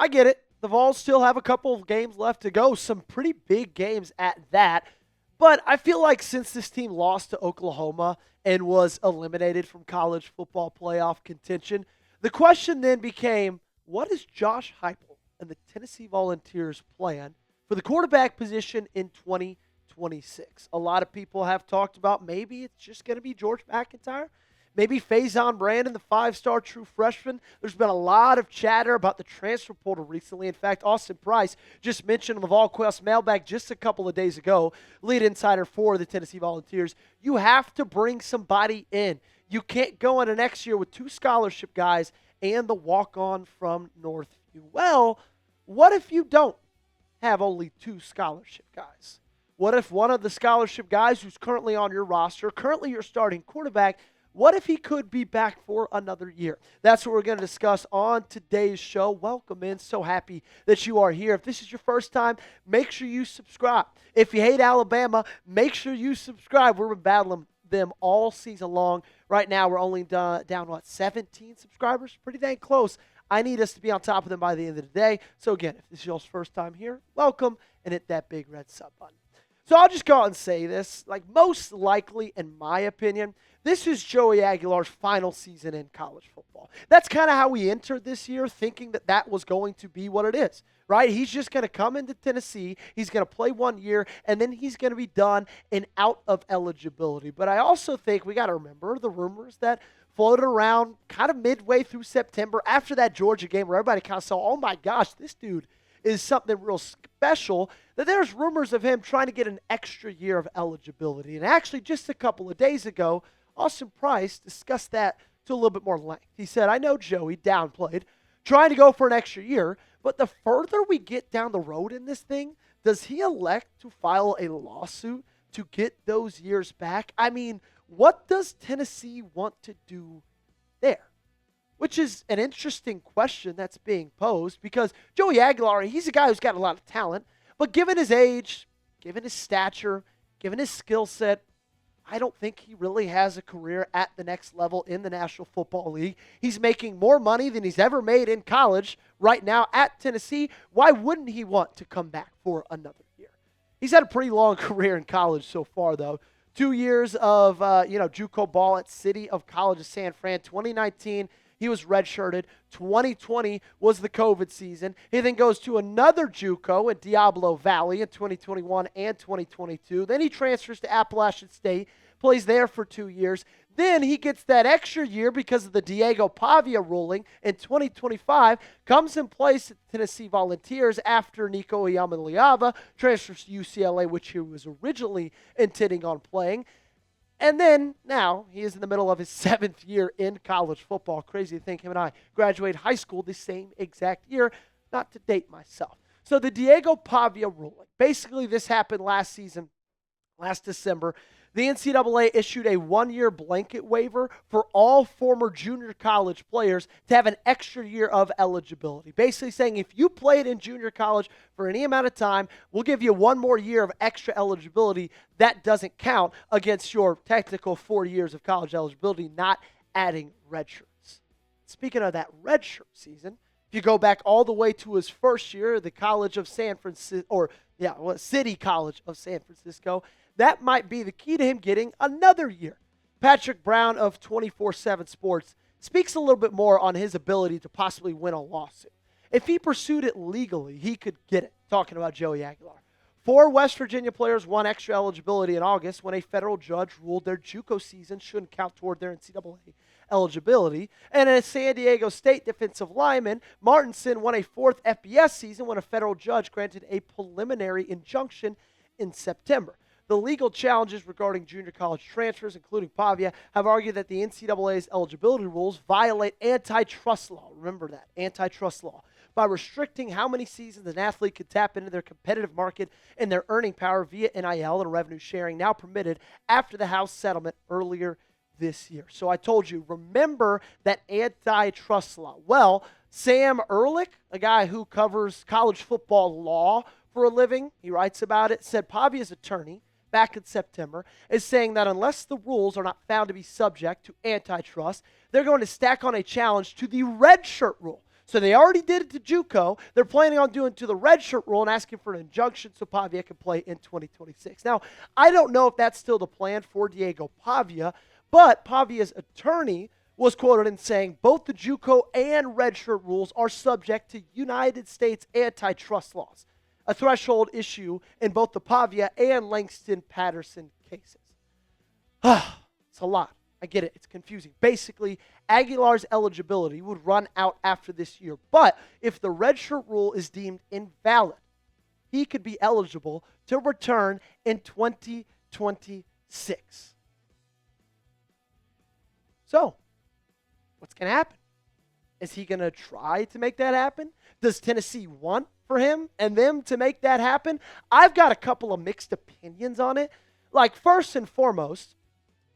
I get it. The Vols still have a couple of games left to go, some pretty big games at that. But I feel like since this team lost to Oklahoma and was eliminated from college football playoff contention, the question then became, what is Josh Heupel and the Tennessee Volunteers' plan for the quarterback position in 2026? A lot of people have talked about maybe it's just going to be George McIntyre. Maybe Faison Brandon, the five-star true freshman. There's been a lot of chatter about the transfer portal recently. In fact, Austin Price just mentioned on the Vol Quest mailbag just a couple of days ago, lead insider for the Tennessee Volunteers, you have to bring somebody in. You can't go into next year with 2 scholarship guys and the walk-on from Northview. Well, what if you don't have only 2 scholarship guys? What if one of the scholarship guys who's currently on your roster, currently your starting quarterback, what if he could be back for another year? That's what we're going to discuss on today's show. Welcome in. So happy that you are here. If this is your first time, make sure you subscribe. If you hate Alabama, make sure you subscribe. We're battling them all season long. Right now, we're only down 17 subscribers? Pretty dang close. I need us to be on top of them by the end of the day. So again, if this is your first time here, welcome and hit that big red sub button. So I'll just go out and say this. Like, most likely, in my opinion, this is Joey Aguilar's final season in college football. That's kind of how we entered this year, thinking that that was going to be what it is, right? He's just going to come into Tennessee, he's going to play 1 year, and then he's going to be done and out of eligibility. But I also think we got to remember the rumors that floated around kind of midway through September after that Georgia game where everybody kind of saw, oh my gosh, this dude is something real special, that there's rumors of him trying to get an extra year of eligibility. And actually, just a couple of days ago, Austin Price discussed that to a little bit more length. He said, I know Joey downplayed trying to go for an extra year, but the further we get down the road in this thing, does he elect to file a lawsuit to get those years back? I mean, what does Tennessee want to do there? Which is an interesting question that's being posed because Joey Aguilar, he's a guy who's got a lot of talent, but given his age, given his stature, given his skill set, I don't think he really has a career at the next level in the National Football League. He's making more money than he's ever made in college right now at Tennessee. Why wouldn't he want to come back for another year? He's had a pretty long career in college so far, though. 2 years of, JUCO ball at City of College of San Fran. 2019, he was redshirted. 2020 was the COVID season. He then goes to another JUCO at Diablo Valley in 2021 and 2022. Then he transfers to Appalachian State, plays there for 2 years. Then he gets that extra year because of the Diego Pavia ruling in 2025, comes and plays at Tennessee Volunteers after Nico Iamaleava transfers to UCLA, which he was originally intending on playing. And then now he is in the middle of his 7th year in college football. Crazy to think him and I graduated high school the same exact year, not to date myself. So the Diego Pavia ruling, basically this happened last season, last December. The NCAA issued a 1-year blanket waiver for all former junior college players to have an extra year of eligibility. Basically saying if you played in junior college for any amount of time, we'll give you 1 more year of extra eligibility. That doesn't count against your technical 4 years of college eligibility, not adding redshirts. Speaking of that redshirt season, if you go back all the way to his first year, the College of San Francisco, City College of San Francisco, that might be the key to him getting another year. Patrick Brown of 24/7 Sports speaks a little bit more on his ability to possibly win a lawsuit. If he pursued it legally, he could get it, talking about Joey Aguilar. 4 West Virginia players won extra eligibility in August when a federal judge ruled their JUCO season shouldn't count toward their NCAA eligibility. And a San Diego State defensive lineman, Martinson, won a 4th FBS season when a federal judge granted a preliminary injunction in September. The legal challenges regarding junior college transfers, including Pavia, have argued that the NCAA's eligibility rules violate antitrust law. Remember that, antitrust law. By restricting how many seasons an athlete could tap into their competitive market and their earning power via NIL and revenue sharing, now permitted after the House settlement earlier this year. So I told you, remember that antitrust law. Well, Sam Ehrlich, a guy who covers college football law for a living, he writes about it, said Pavia's attorney, back in September, is saying that unless the rules are not found to be subject to antitrust, they're going to stack on a challenge to the redshirt rule. So they already did it to JUCO. They're planning on doing it to the redshirt rule and asking for an injunction so Pavia can play in 2026. Now, I don't know if that's still the plan for Diego Pavia, but Pavia's attorney was quoted in saying both the JUCO and redshirt rules are subject to United States antitrust laws, a threshold issue in both the Pavia and Langston Patterson cases. It's a lot. I get it. It's confusing. Basically, Aguilar's eligibility would run out after this year. But if the redshirt rule is deemed invalid, he could be eligible to return in 2026. So, what's going to happen? Is he going to try to make that happen? Does Tennessee want for him and them to make that happen? I've got a couple of mixed opinions on it. Like, first and foremost,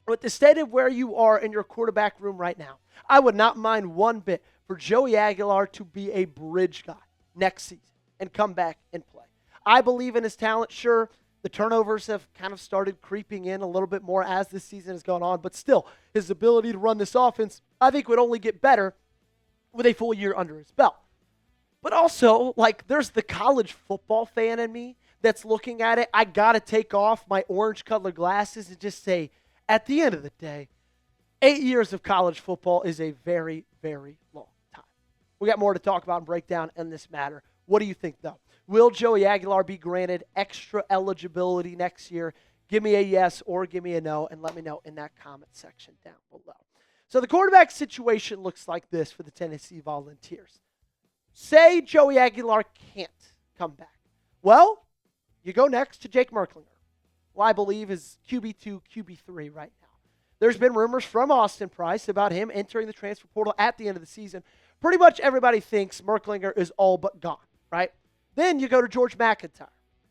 with the state of where you are in your quarterback room right now, I would not mind one bit for Joey Aguilar to be a bridge guy next season and come back and play. I believe in his talent. Sure, the turnovers have kind of started creeping in a little bit more as this season has gone on, but still, his ability to run this offense, I think, would only get better with a full year under his belt. But also, like, there's the college football fan in me that's looking at it. I got to take off my orange-colored glasses and just say, at the end of the day, 8 years of college football is a very, very long time. We got more to talk about and break down in this matter. What do you think, though? Will Joey Aguilar be granted extra eligibility next year? Give me a yes or give me a no, and let me know in that comment section down below. So the quarterback situation looks like this for the Tennessee Volunteers. Say Joey Aguilar can't come back. Well, you go next to Jake Merklinger, who I believe is QB2, QB3 right now. There's been rumors from Austin Price about him entering the transfer portal at the end of the season. Pretty much everybody thinks Merklinger is all but gone, right? Then you go to George McIntyre,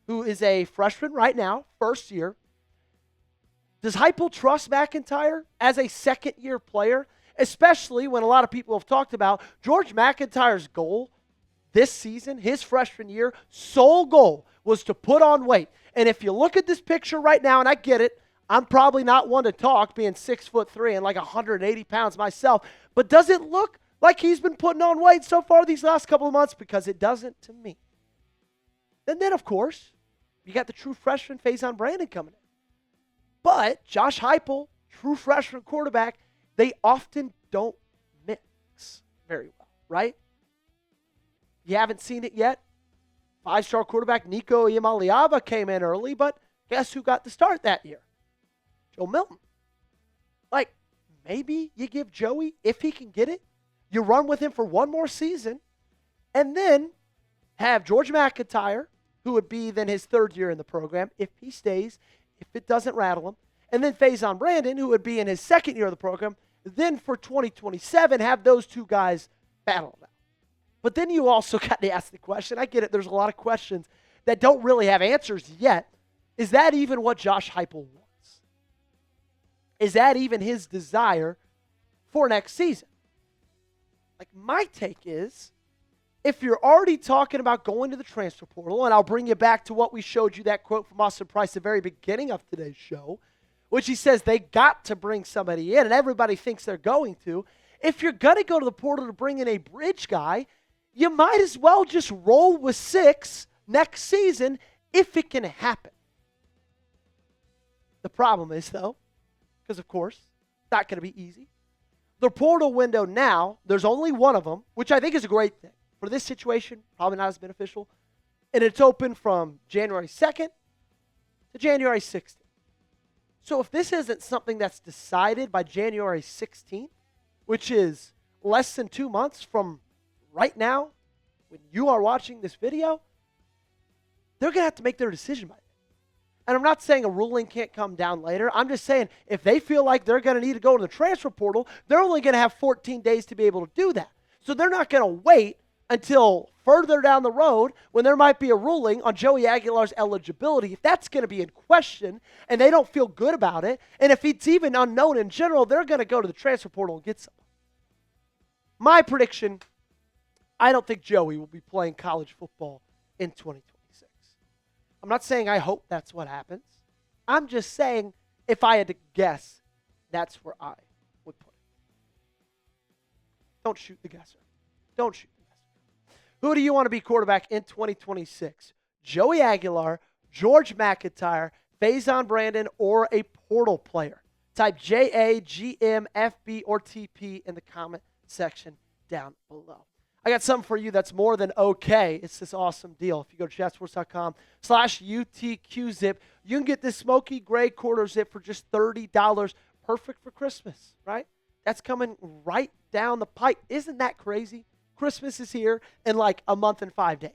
who is a freshman right now, first year. Does Heupel trust McIntyre as a second-year player, especially when a lot of people have talked about George McIntyre's goal this season, his freshman year, sole goal was to put on weight. And if you look at this picture right now, and I get it, I'm probably not one to talk, being 6'3" and like 180 pounds myself, but does it look like he's been putting on weight so far these last couple of months? Because it doesn't to me. And then, of course, you got the true freshman Faison Brandon coming in. But Josh Heupel, true freshman quarterback, they often don't mix very well, right? You haven't seen it yet. Five-star quarterback Nico Iamaleava came in early, but guess who got the start that year? Joe Milton. Like, maybe you give Joey, if he can get it, you run with him for one more season, and then have George McIntyre, who would be then his third year in the program, if he stays, if it doesn't rattle him, and then Faison Brandon, who would be in his second year of the program, then for 2027, have those two guys battle it out. But then you also got to ask the question, I get it, there's a lot of questions that don't really have answers yet. Is that even what Josh Heupel wants? Is that even his desire for next season? Like, my take is, if you're already talking about going to the transfer portal, and I'll bring you back to what we showed you, that quote from Austin Price at the very beginning of today's show, which he says they got to bring somebody in, and everybody thinks they're going to. If you're going to go to the portal to bring in a bridge guy, you might as well just roll with 6 next season if it can happen. The problem is, though, because, of course, it's not going to be easy. The portal window now, there's only one of them, which I think is a great thing. For this situation, probably not as beneficial. And it's open from January 2nd to January 16th. So if this isn't something that's decided by January 16th, which is less than 2 months from right now, when you are watching this video, they're going to have to make their decision by then. And I'm not saying a ruling can't come down later. I'm just saying if they feel like they're going to need to go to the transfer portal, they're only going to have 14 days to be able to do that. So they're not going to wait until further down the road when there might be a ruling on Joey Aguilar's eligibility. If that's going to be in question and they don't feel good about it, and if it's even unknown in general, they're going to go to the transfer portal and get someone. My prediction, I don't think Joey will be playing college football in 2026. I'm not saying I hope that's what happens. I'm just saying if I had to guess, that's where I would put it. Don't shoot the guesser. Don't shoot the guesser. Who do you want to be quarterback in 2026? Joey Aguilar, George McIntyre, Faison Brandon, or a portal player? Type JA, GM, FB, or TP in the comment section down below. I got something for you that's more than okay. It's this awesome deal. If you go to chatsports.com/UTQZip, you can get this smoky gray quarter zip for just $30. Perfect for Christmas, right? That's coming right down the pipe. Isn't that crazy? Christmas is here in like a month and 5 days.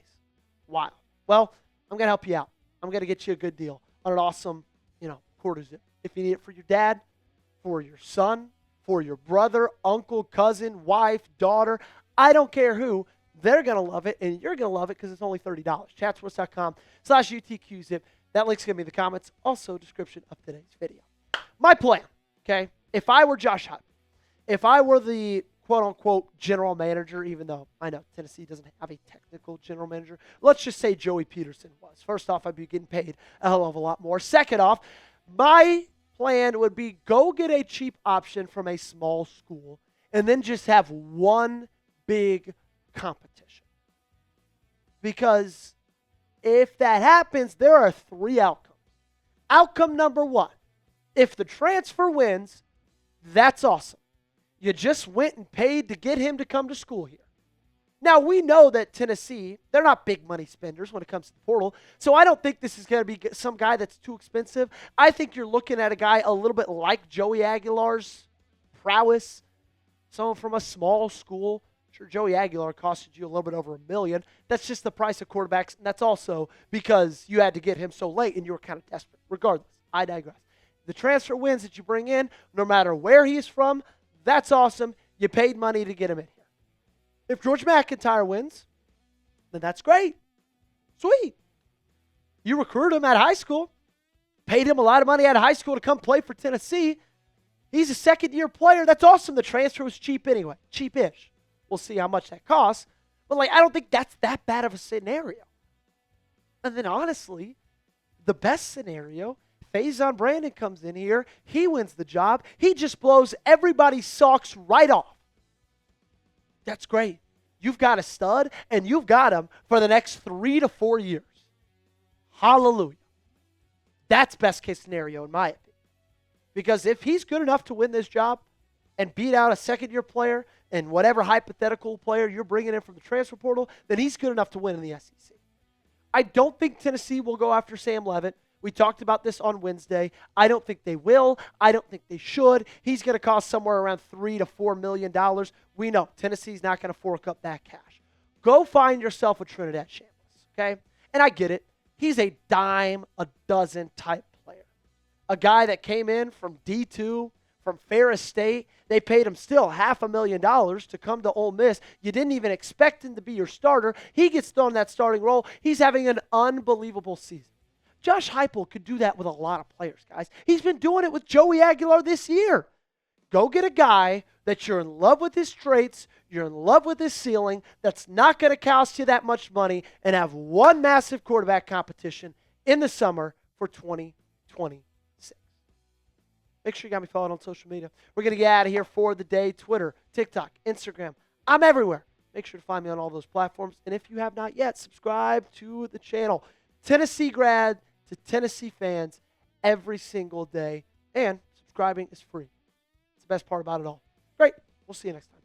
Wow. Well, I'm going to help you out. I'm going to get you a good deal on an awesome, quarter zip. If you need it for your dad, for your son, for your brother, uncle, cousin, wife, daughter, I don't care who, they're going to love it, and you're going to love it because it's only $30. Chatsports.com/UTQZip. That link's going to be in the comments, also description of today's video. My plan, okay, if I were Josh Heupel, if I were the quote-unquote general manager, even though I know Tennessee doesn't have a technical general manager, let's just say Joey Petersen was. First off, I'd be getting paid a hell of a lot more. Second off, my plan would be go get a cheap option from a small school and then just have one big competition. Because if that happens, there are 3 outcomes. Outcome number 1, if the transfer wins, that's awesome. You just went and paid to get him to come to school here. Now, we know that Tennessee, they're not big money spenders when it comes to the portal, so I don't think this is going to be some guy that's too expensive. I think you're looking at a guy a little bit like Joey Aguilar's prowess, someone from a small school. Sure, Joey Aguilar costed you a little bit over $1 million. That's just the price of quarterbacks, and that's also because you had to get him so late and you were kind of desperate. Regardless, I digress. The transfer wins that you bring in, no matter where he's from, that's awesome. You paid money to get him in here. If George McIntyre wins, then that's great. Sweet. You recruited him out of high school, paid him a lot of money out of high school to come play for Tennessee. He's a second-year player. That's awesome. The transfer was cheap anyway, cheap-ish. We'll see how much that costs. But, I don't think that's that bad of a scenario. And then, honestly, the best scenario, Faison Brandon comes in here. He wins the job. He just blows everybody's socks right off. That's great. You've got a stud, and you've got him for the next 3 to 4 years. Hallelujah. That's best-case scenario, in my opinion. Because if he's good enough to win this job and beat out a second-year player and whatever hypothetical player you're bringing in from the transfer portal, then he's good enough to win in the SEC. I don't think Tennessee will go after Sam Leavitt. We talked about this on Wednesday. I don't think they will. I don't think they should. He's going to cost somewhere around $3 to $4 million. We know Tennessee's not going to fork up that cash. Go find yourself a Trinidad Shambles, okay? And I get it. He's a dime a dozen type player. A guy that came in from D2, from Ferris State. They paid him still $500,000 to come to Ole Miss. You didn't even expect him to be your starter. He gets thrown that starting role. He's having an unbelievable season. Josh Heupel could do that with a lot of players, guys. He's been doing it with Joey Aguilar this year. Go get a guy that you're in love with his traits, you're in love with his ceiling, that's not going to cost you that much money, and have one massive quarterback competition in the summer for 2026. Make sure you got me followed on social media. We're going to get out of here for the day. Twitter, TikTok, Instagram. I'm everywhere. Make sure to find me on all those platforms. And if you have not yet, subscribe to the channel. Tennessee grad to Tennessee fans every single day. And subscribing is free. It's the best part about it all. Great. We'll see you next time.